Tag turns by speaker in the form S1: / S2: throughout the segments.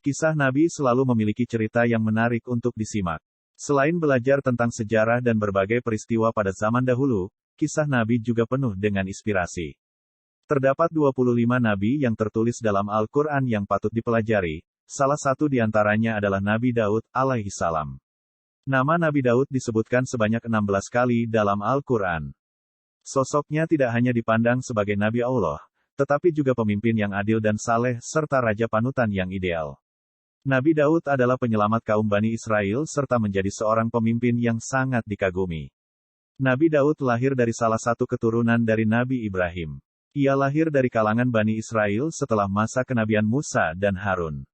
S1: Kisah Nabi selalu memiliki cerita yang menarik untuk disimak. Selain belajar tentang sejarah dan berbagai peristiwa pada zaman dahulu, kisah Nabi juga penuh dengan inspirasi. Terdapat 25 Nabi yang tertulis dalam Al-Quran yang patut dipelajari, salah satu di antaranya adalah Nabi Daud, alaihi salam. Nama Nabi Daud disebutkan sebanyak 16 kali dalam Al-Quran. Sosoknya tidak hanya dipandang sebagai Nabi Allah, tetapi juga pemimpin yang adil dan saleh serta raja panutan yang ideal. Nabi Daud adalah penyelamat kaum Bani Israel serta menjadi seorang pemimpin yang sangat dikagumi. Nabi Daud lahir dari salah satu keturunan dari Nabi Ibrahim. Ia lahir dari kalangan Bani Israel setelah masa kenabian Musa dan Harun.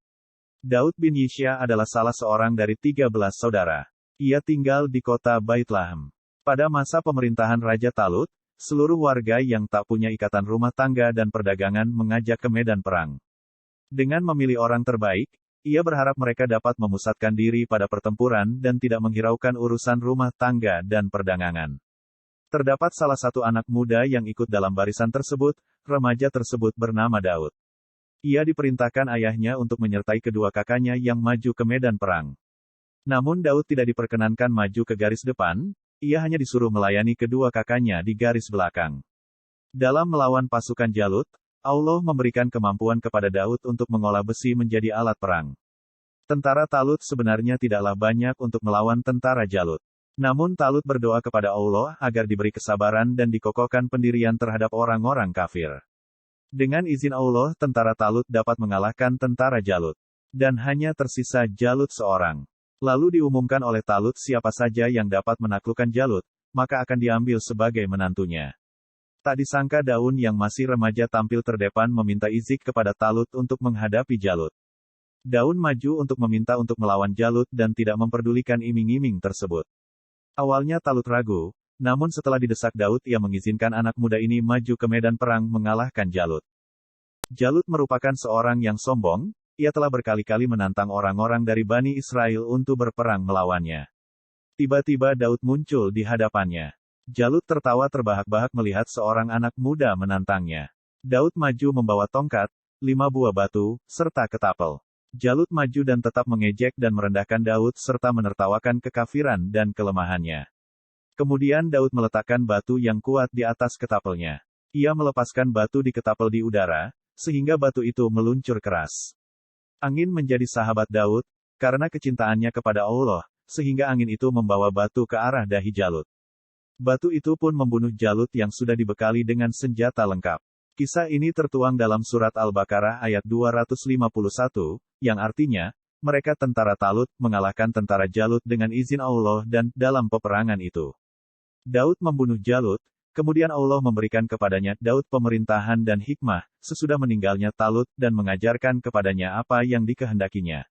S1: Daud bin Yishya adalah salah seorang dari 13 saudara. Ia tinggal di kota Baitlahem. Pada masa pemerintahan Raja Talut, seluruh warga yang tak punya ikatan rumah tangga dan perdagangan mengajak ke medan perang. Dengan memilih orang terbaik, ia berharap mereka dapat memusatkan diri pada pertempuran dan tidak menghiraukan urusan rumah tangga dan perdagangan. Terdapat salah satu anak muda yang ikut dalam barisan tersebut, remaja tersebut bernama Daud. Ia diperintahkan ayahnya untuk menyertai kedua kakaknya yang maju ke medan perang. Namun Daud tidak diperkenankan maju ke garis depan, ia hanya disuruh melayani kedua kakaknya di garis belakang. Dalam melawan pasukan Jalut, Allah memberikan kemampuan kepada Daud untuk mengolah besi menjadi alat perang. Tentara Talut sebenarnya tidaklah banyak untuk melawan tentara Jalut. Namun Talut berdoa kepada Allah agar diberi kesabaran dan dikokohkan pendirian terhadap orang-orang kafir. Dengan izin Allah, tentara Talut dapat mengalahkan tentara Jalut. Dan hanya tersisa Jalut seorang. Lalu diumumkan oleh Talut siapa saja yang dapat menaklukkan Jalut, maka akan diambil sebagai menantunya. Tak disangka Daun yang masih remaja tampil terdepan meminta izin kepada Talut untuk menghadapi Jalut. Daun maju untuk meminta untuk melawan Jalut dan tidak memperdulikan iming-iming tersebut. Awalnya Talut ragu, namun setelah didesak Daud ia mengizinkan anak muda ini maju ke medan perang mengalahkan Jalut. Jalut merupakan seorang yang sombong, ia telah berkali-kali menantang orang-orang dari Bani Israel untuk berperang melawannya. Tiba-tiba Daud muncul di hadapannya. Jalut tertawa terbahak-bahak melihat seorang anak muda menantangnya. Daud maju membawa tongkat, 5 buah batu, serta ketapel. Jalut maju dan tetap mengejek dan merendahkan Daud serta menertawakan kekafiran dan kelemahannya. Kemudian Daud meletakkan batu yang kuat di atas ketapelnya. Ia melepaskan batu di ketapel di udara, sehingga batu itu meluncur keras. Angin menjadi sahabat Daud, karena kecintaannya kepada Allah, sehingga angin itu membawa batu ke arah dahi Jalut. Batu itu pun membunuh Jalut yang sudah dibekali dengan senjata lengkap. Kisah ini tertuang dalam surat Al-Baqarah ayat 251, yang artinya, mereka tentara Talut mengalahkan tentara Jalut dengan izin Allah dan dalam peperangan itu. Daud membunuh Jalut, kemudian Allah memberikan kepadanya Daud pemerintahan dan hikmah, sesudah meninggalnya Talut dan mengajarkan kepadanya apa yang dikehendakinya.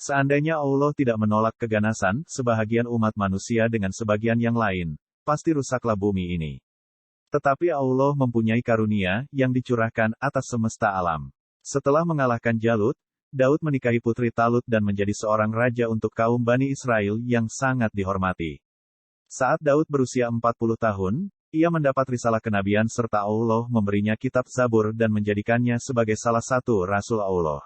S1: Seandainya Allah tidak menolak keganasan, sebahagian umat manusia dengan sebagian yang lain, pasti rusaklah bumi ini. Tetapi Allah mempunyai karunia yang dicurahkan atas semesta alam. Setelah mengalahkan Jalut, Daud menikahi putri Talut dan menjadi seorang raja untuk kaum Bani Israel yang sangat dihormati. Saat Daud berusia 40 tahun, ia mendapat risalah kenabian serta Allah memberinya kitab Zabur dan menjadikannya sebagai salah satu rasul Allah.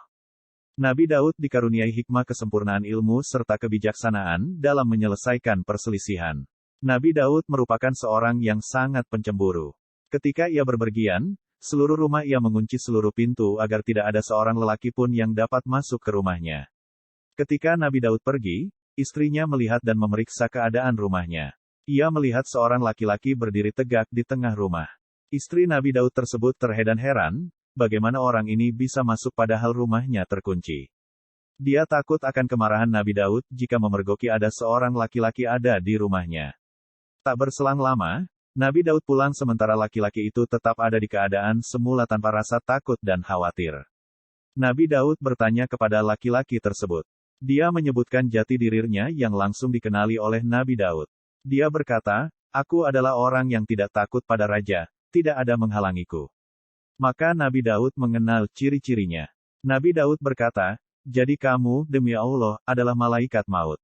S1: Nabi Daud dikaruniai hikmah kesempurnaan ilmu serta kebijaksanaan dalam menyelesaikan perselisihan. Nabi Daud merupakan seorang yang sangat pencemburu. Ketika ia berpergian, seluruh rumah ia mengunci seluruh pintu agar tidak ada seorang lelaki pun yang dapat masuk ke rumahnya. Ketika Nabi Daud pergi, istrinya melihat dan memeriksa keadaan rumahnya. Ia melihat seorang laki-laki berdiri tegak di tengah rumah. Istri Nabi Daud tersebut terheran-heran, bagaimana orang ini bisa masuk padahal rumahnya terkunci. Dia takut akan kemarahan Nabi Daud jika memergoki ada seorang laki-laki ada di rumahnya. Tak berselang lama, Nabi Daud pulang sementara laki-laki itu tetap ada di keadaan semula tanpa rasa takut dan khawatir. Nabi Daud bertanya kepada laki-laki tersebut. Dia menyebutkan jati dirinya yang langsung dikenali oleh Nabi Daud. Dia berkata, "Aku adalah orang yang tidak takut pada raja, tidak ada menghalangiku." Maka Nabi Daud mengenal ciri-cirinya. Nabi Daud berkata, "Jadi kamu, demi Allah, adalah malaikat maut."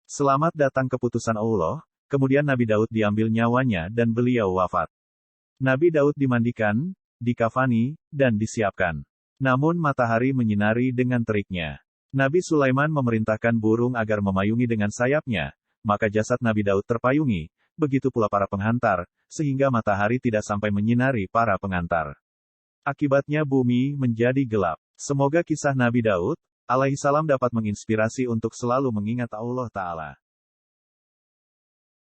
S1: Selamat datang keputusan Allah. Kemudian Nabi Daud diambil nyawanya dan beliau wafat. Nabi Daud dimandikan, dikafani, dan disiapkan. Namun matahari menyinari dengan teriknya. Nabi Sulaiman memerintahkan burung agar memayungi dengan sayapnya, maka jasad Nabi Daud terpayungi, begitu pula para penghantar, sehingga matahari tidak sampai menyinari para pengantar. Akibatnya bumi menjadi gelap. Semoga kisah Nabi Daud, alaihissalam dapat menginspirasi untuk selalu mengingat Allah Ta'ala.